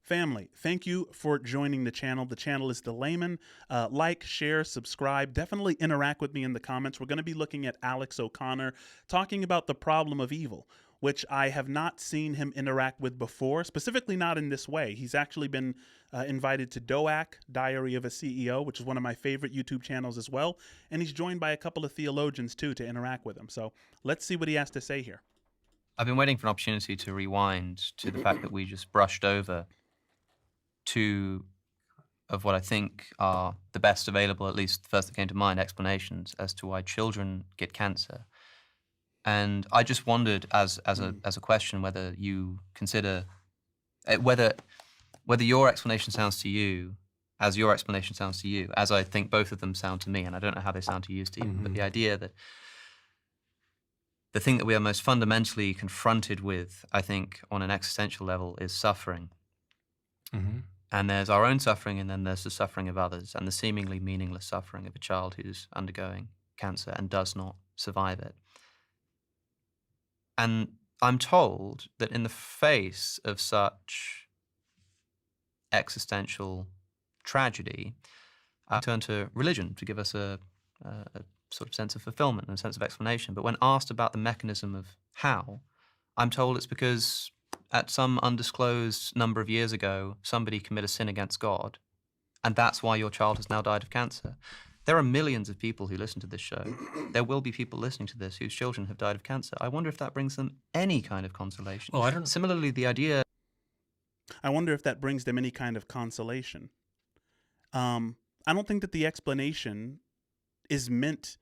Family, thank you for joining the channel. The channel is The Layman. Like, share, subscribe. Definitely interact with me in the comments. We're going to be looking at Alex O'Connor, talking about the problem of evil, which I have not seen him interact with before, specifically not in this way. He's actually been invited to DOAC, Diary of a CEO, which is one of my favorite YouTube channels as well. And he's joined by a couple of theologians, too, to interact with him. So let's see what he has to say here. I've been waiting for an opportunity to rewind to the fact that we just brushed over two of what I think are the best available, at least the first that came to mind, explanations as to why children get cancer. And I just wondered, as a question, whether you consider whether your explanation sounds to you as your explanation sounds to you, as I think both of them sound to me, and I don't know how they sound to you, Stephen. But the idea that the thing that we are most fundamentally confronted with, I think, on an existential level, is suffering. And there's our own suffering, and then there's the suffering of others, and the seemingly meaningless suffering of a child who's undergoing cancer and does not survive it. And I'm told that in the face of such existential tragedy, I turn to religion to give us a sort of sense of fulfillment and a sense of explanation. But when asked about the mechanism of how, I'm told it's because at some undisclosed number of years ago, somebody committed a sin against God, and that's why your child has now died of cancer. There are millions of people who listen to this show. There will be people listening to this whose children have died of cancer. I wonder if that brings them any kind of consolation. Well, I don't. Similarly, the idea... I wonder if that brings them any kind of consolation. I don't think that the explanation is meant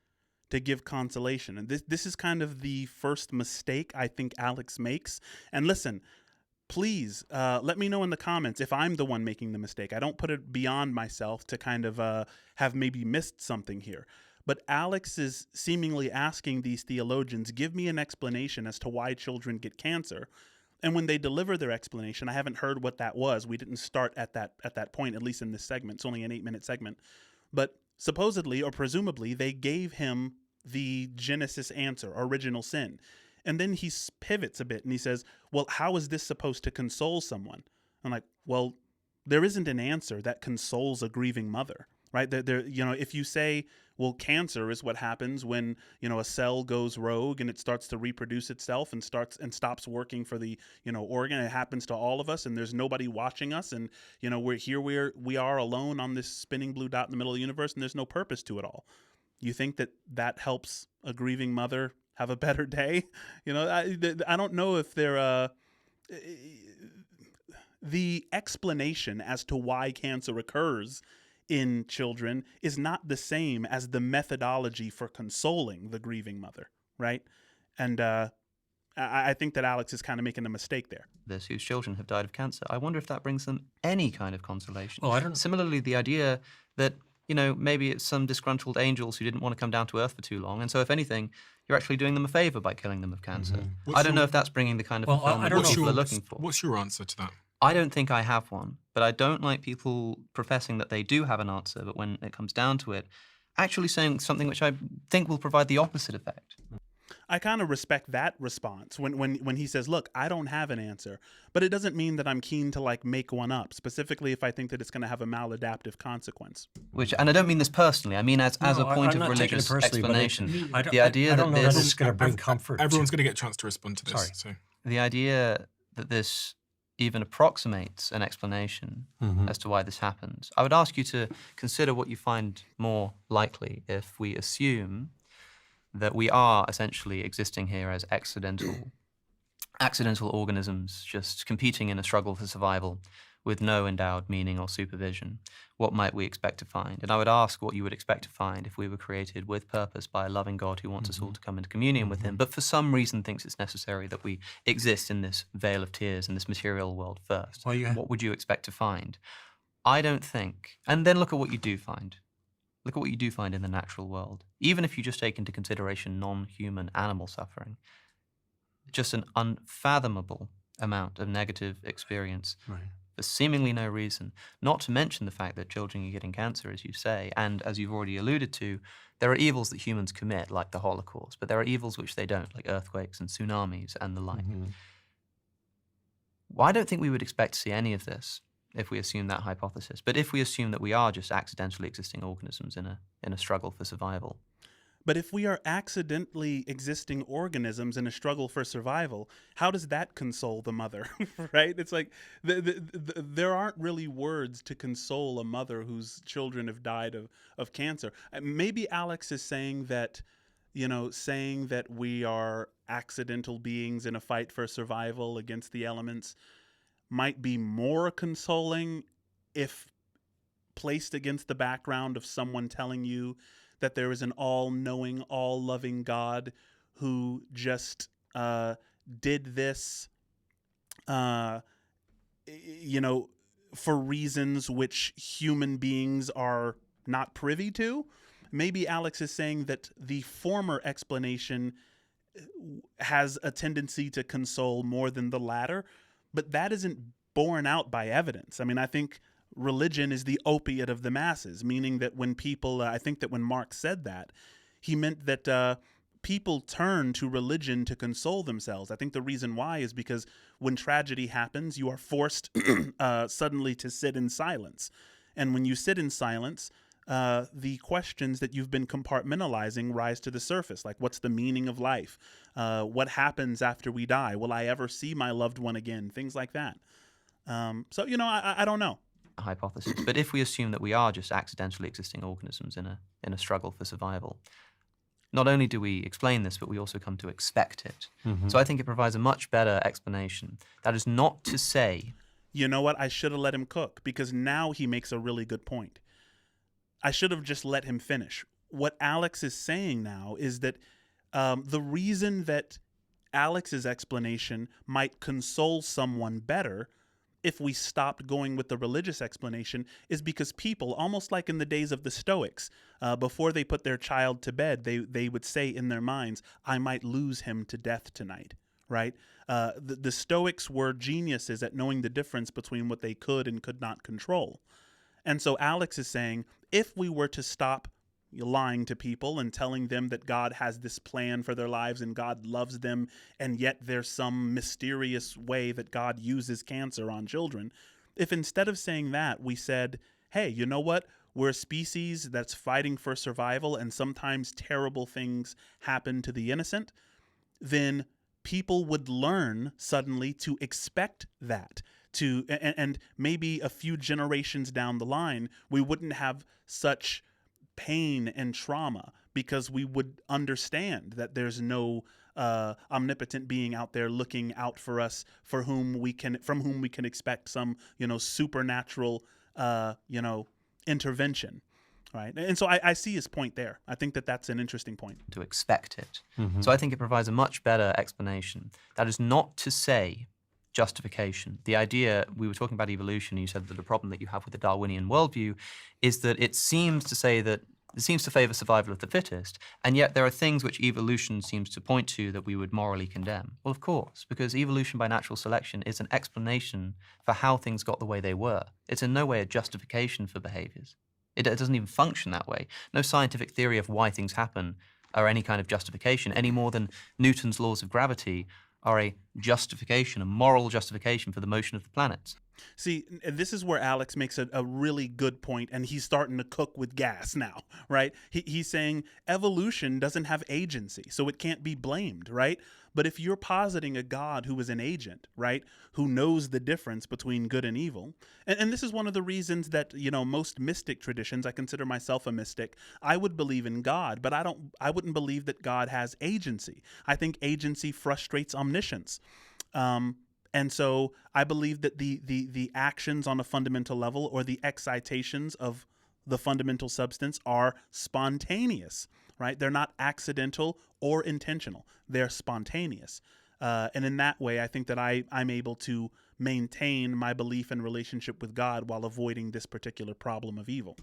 to give consolation. And this is kind of the first mistake I think Alex makes. And listen, please let me know in the comments if I'm the one making the mistake. I don't put it beyond myself to kind of have maybe missed something here. But Alex is seemingly asking these theologians, give me an explanation as to why children get cancer. And when they deliver their explanation, I haven't heard what that was. We didn't start at that point, at least in this segment. It's only an 8-minute segment. But supposedly or presumably, they gave him the Genesis answer, original sin. And then he pivots a bit and he says, well, how is this supposed to console someone? I'm like, well, there isn't an answer that consoles a grieving mother, right? If you say, well, cancer is what happens when, a cell goes rogue and it starts to reproduce itself and stops working for the, organ. It happens to all of us and there's nobody watching us. And, we are alone on this spinning blue dot in the middle of the universe and there's no purpose to it all. You think that helps a grieving mother have a better day? I don't know if they're the explanation as to why cancer occurs in children is not the same as the methodology for consoling the grieving mother, right? And I think that Alex is kind of making a mistake there. This, whose children have died of cancer. I wonder if that brings them any kind of consolation. Well, I don't. Similarly, the idea that maybe it's some disgruntled angels who didn't want to come down to Earth for too long, and so if anything, you're actually doing them a favor by killing them of cancer. I don't know if that's bringing the kind of fulfillment that people are looking for. What's your answer to that? I don't think I have one, but I don't like people professing that they do have an answer, but when it comes down to it, actually saying something which I think will provide the opposite effect. I kind of respect that response when he says, look, I don't have an answer, but it doesn't mean that I'm keen to make one up, specifically if I think that it's going to have a maladaptive consequence. And I don't mean this personally, I mean as a point of religious explanation. The idea that this is going to bring comfort. Everyone's going to get a chance to respond to this. Sorry. So. The idea that this even approximates an explanation as to why this happens. I would ask you to consider what you find more likely if we assume that we are essentially existing here as accidental organisms just competing in a struggle for survival with no endowed meaning or supervision. What might we expect to find? And I would ask what you would expect to find if we were created with purpose by a loving God who wants us all to come into communion with him, but for some reason thinks it's necessary that we exist in this vale of tears, in this material world first. Well, What would you expect to find? I don't think. And then look at what you do find. Look at what you do find in the natural world. Even if you just take into consideration non-human animal suffering, just an unfathomable amount of negative experience for seemingly no reason, not to mention the fact that children are getting cancer, as you say, and as you've already alluded to, there are evils that humans commit, like the Holocaust, but there are evils which they don't, like earthquakes and tsunamis and the like. Well, I don't think we would expect to see any of this if we assume that hypothesis. But if we assume that we are just accidentally existing organisms in a struggle for survival, But if we are accidentally existing organisms in a struggle for survival, how does that console the mother? Right? It's like there aren't really words to console a mother whose children have died of cancer. Maybe Alex is saying that, saying that we are accidental beings in a fight for survival against the elements might be more consoling if placed against the background of someone telling you that there is an all-knowing, all-loving God who just did this, uh, for reasons which human beings are not privy to. Maybe Alex is saying that the former explanation has a tendency to console more than the latter, but that isn't borne out by evidence. I mean, I think religion is the opiate of the masses, meaning that when people, I think that when Marx said that, he meant that people turn to religion to console themselves. I think the reason why is because when tragedy happens, you are forced suddenly to sit in silence. And when you sit in silence, the questions that you've been compartmentalizing rise to the surface. Like, what's the meaning of life? What happens after we die? Will I ever see my loved one again? Things like that. So, I don't know. Hypothesis. But if we assume that we are just accidentally existing organisms in a struggle for survival, not only do we explain this, but we also come to expect it. So I think it provides a much better explanation. That is not to say... You know what? I should have let him cook, because now he makes a really good point. I should have just let him finish. What Alex is saying now is that the reason that Alex's explanation might console someone better if we stopped going with the religious explanation is because people, almost like in the days of the Stoics, before they put their child to bed, they would say in their minds, I might lose him to death tonight, right? The Stoics were geniuses at knowing the difference between what they could and could not control. And so Alex is saying, if we were to stop lying to people and telling them that God has this plan for their lives and God loves them, and yet there's some mysterious way that God uses cancer on children, if instead of saying that, we said, hey, you know what? We're a species that's fighting for survival, and sometimes terrible things happen to the innocent, then people would learn suddenly to expect that. And maybe a few generations down the line, we wouldn't have such pain and trauma because we would understand that there's no omnipotent being out there looking out for us, from whom we can expect some supernatural intervention, right? And so I see his point there. I think that that's an interesting point. To expect it. So I think it provides a much better explanation. That is not to say justification. The idea, we were talking about evolution, and you said that the problem that you have with the Darwinian worldview is that it seems to say that it seems to favor survival of the fittest, and yet there are things which evolution seems to point to that we would morally condemn. Well, of course, because evolution by natural selection is an explanation for how things got the way they were. It's in no way a justification for behaviors. It doesn't even function that way. No scientific theory of why things happen are any kind of justification, any more than Newton's laws of gravity are a justification, a moral justification for the motion of the planets. See, this is where Alex makes a really good point, and he's starting to cook with gas now, right? He's saying evolution doesn't have agency, so it can't be blamed, right? But if you're positing a God who is an agent, right, who knows the difference between good and evil, and this is one of the reasons that, most mystic traditions, I consider myself a mystic, I would believe in God, but I wouldn't believe that God has agency. I think agency frustrates omniscience. And so I believe that the actions on a fundamental level, or the excitations of the fundamental substance, are spontaneous, right? They're not accidental or intentional. They're spontaneous. And in that way, I think that I'm able to maintain my belief and relationship with God while avoiding this particular problem of evil.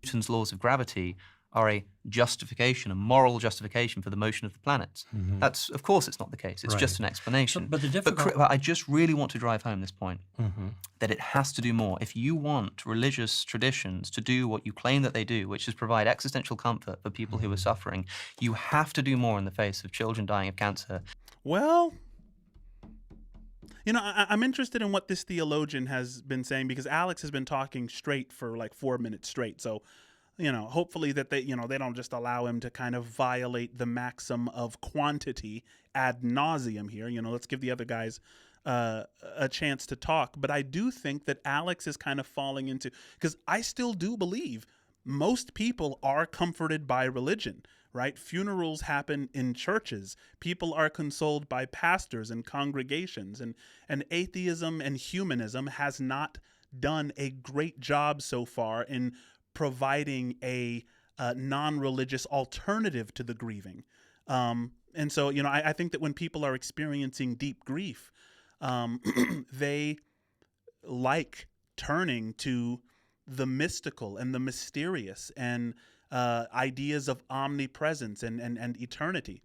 Newton's laws of gravity are a justification, a moral justification for the motion of the planets. That's, of course, it's not the case. It's just an explanation. But I just really want to drive home this point, that it has to do more. If you want religious traditions to do what you claim that they do, which is provide existential comfort for people who are suffering, you have to do more in the face of children dying of cancer. Well, You know, I'm interested in what this theologian has been saying, because Alex has been talking straight for like 4 minutes straight. So, you know, hopefully that they don't just allow him to kind of violate the maxim of quantity ad nauseum here. You know, let's give the other guys a chance to talk. But I do think that Alex is kind of falling into, because I still do believe most people are comforted by religion, right? Funerals happen in churches. People are consoled by pastors and congregations, and atheism and humanism has not done a great job so far in providing a non-religious alternative to the grieving. And so, you know, I think that when people are experiencing deep grief, they like turning to the mystical and the mysterious and ideas of omnipresence and eternity.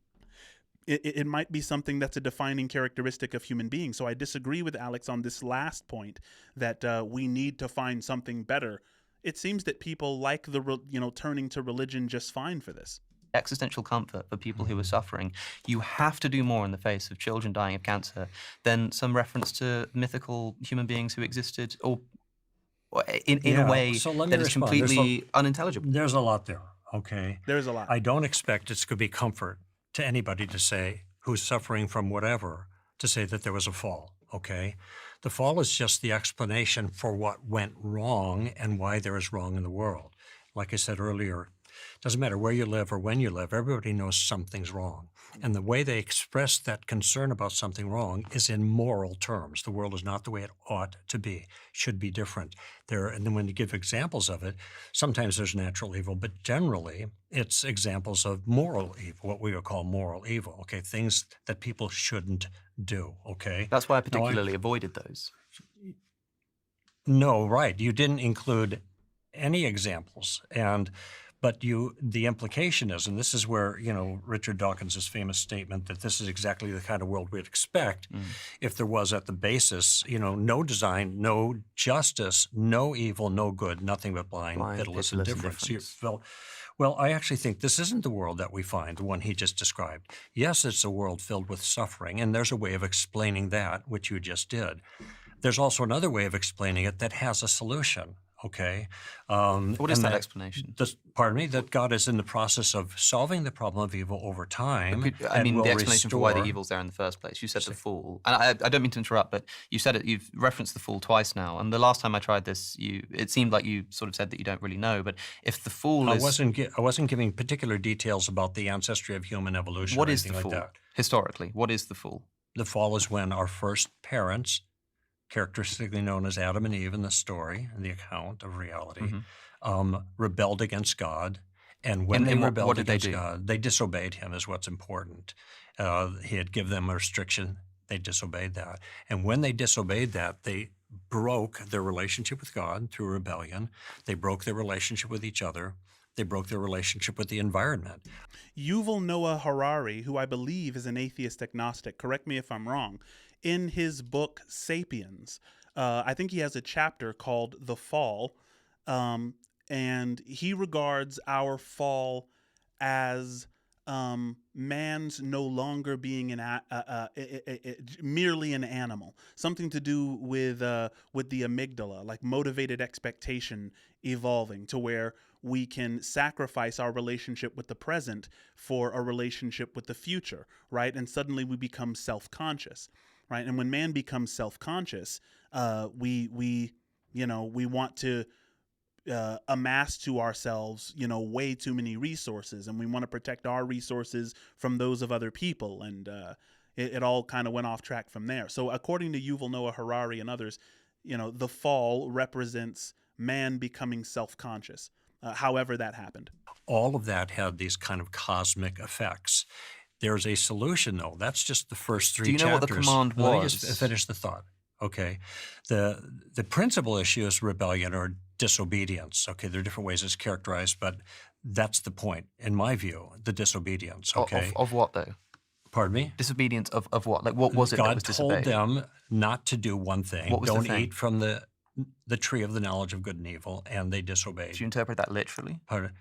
It might be something that's a defining characteristic of human beings. So I disagree with Alex on this last point, that we need to find something better. It seems that people like turning to religion just fine for this. Existential comfort for people who are suffering. You have to do more in the face of children dying of cancer than some reference to mythical human beings who existed, or in a way So let me that is respond. completely unintelligible. There's a lot there, okay? There's a lot. I don't expect it's going to be comfort to anybody to say, who's suffering from whatever, to say that there was a fall, okay? The fall is just the explanation for what went wrong and why there is wrong in the world. Like I said earlier, it doesn't matter where you live or when you live, everybody knows something's wrong. And the way they express that concern about something wrong is in moral terms. The world is not the way it ought to be, should be different. And then when you give examples of it, sometimes there's natural evil, but generally it's examples of moral evil, what we would call moral evil, okay? Things that people shouldn't do, okay? That's why I particularly avoided those. No, right. You didn't include any examples. But the implication is, and this is where, Richard Dawkins' famous statement that this is exactly the kind of world we'd expect if there was at the basis, no design, no justice, no evil, no good, nothing but blind, pitiless indifference. Well, I actually think this isn't the world that we find, the one he just described. Yes, it's a world filled with suffering, and there's a way of explaining that, which you just did. There's also another way of explaining it that has a solution. Okay. What is that explanation? Pardon me? That God is in the process of solving the problem of evil over time. I mean, the explanation for why the evil's there in the first place. You said the fall. And I don't mean to interrupt, but you said it. You've referenced the fall twice now. And the last time I tried this, it seemed like you sort of said that you don't really know. But if the fall I wasn't giving particular details about the ancestry of human evolution. What or is the anything fall? like that. Historically, what is the fall? The fall is when our first parents, characteristically known as Adam and Eve in the story, in the account of reality, rebelled against God. And when they rebelled against God, they disobeyed him is what's important. He had given them a restriction. They disobeyed that. And when they disobeyed that, they broke their relationship with God through rebellion. They broke their relationship with each other. They broke their relationship with the environment. Yuval Noah Harari, who I believe is an atheist agnostic, correct me if I'm wrong, in his book Sapiens, I think he has a chapter called The Fall, and he regards our fall as man's no longer being merely an animal, something to do with the amygdala, like motivated expectation evolving to where we can sacrifice our relationship with the present for a relationship with the future, right? And suddenly we become self-conscious, right? And when man becomes self-conscious, we want to amass to ourselves, way too many resources, and we want to protect our resources from those of other people, and it all kind of went off track from there. So according to Yuval Noah Harari and others, the fall represents man becoming self-conscious, however that happened. All of that had these kind of cosmic effects. There's a solution, though. That's just the first three chapters. Do you know what the command was? Let me just finish the thought. Okay. The principal issue is rebellion or disobedience. Okay, there are different ways it's characterized, but that's the point, in my view, the disobedience. Okay. Of what, though? Pardon me? Disobedience of what? Like, what was it that was disobeyed? God told them not to do one thing. What was Don't the thing? eat from the tree of the knowledge of good and evil, and they disobeyed. Do you interpret that literally? Pardon?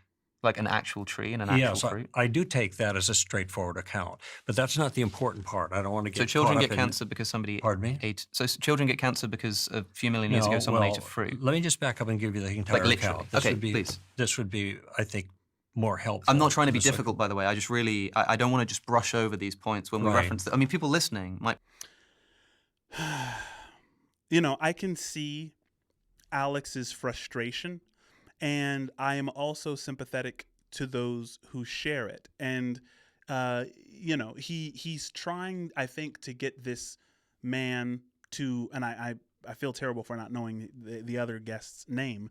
like an actual tree and an actual Yes, fruit? I do take that as a straightforward account, but that's not the important part. I don't want to get So children caught get up in. cancer because somebody Pardon me? ate. So children get cancer because a few million years ago No, someone ate a well, fruit. let me just back up and give you the entire literally. account. Okay, please. This would be, I think, more helpful. I'm not trying to be this way. difficult, by the way. I just really, I don't want to just brush over these points when we Right. reference I mean, people listening might. You know, I can see Alex's frustration, and I am also sympathetic to those who share it. And you know, he's trying, I think, to get this man to, and I feel terrible for not knowing the other guest's name.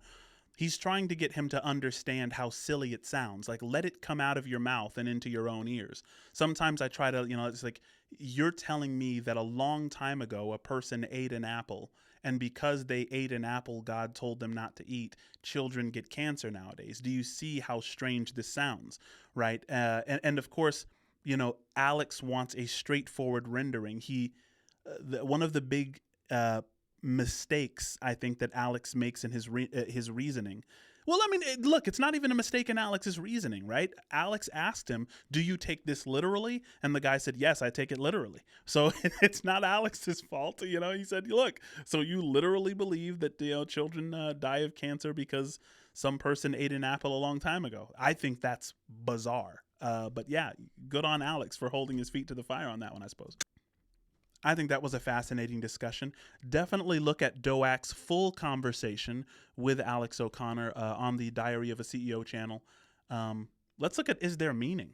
He's trying to get him to understand how silly it sounds. Like, let it come out of your mouth and into your own ears. Sometimes I try to, you know, it's like, you're telling me that a long time ago a person ate an apple, and because they ate an apple God told them not to eat, children get cancer nowadays. Do you see how strange this sounds, right? And of course, you know, Alex wants a straightforward rendering. One of the big mistakes I think that Alex makes in his reasoning. Well, I mean, look, it's not even a mistake in Alex's reasoning, right? Alex asked him, "Do you take this literally?" And the guy said, "Yes, I take it literally." So it's not Alex's fault, you know. He said, "Look, so you literally believe that, you know, children die of cancer because some person ate an apple a long time ago?" I think that's bizarre. But yeah, good on Alex for holding his feet to the fire on that one, I suppose. I think that was a fascinating discussion. Definitely look at Doak's full conversation with Alex O'Connor on the Diary of a CEO channel. Let's look at, is there meaning?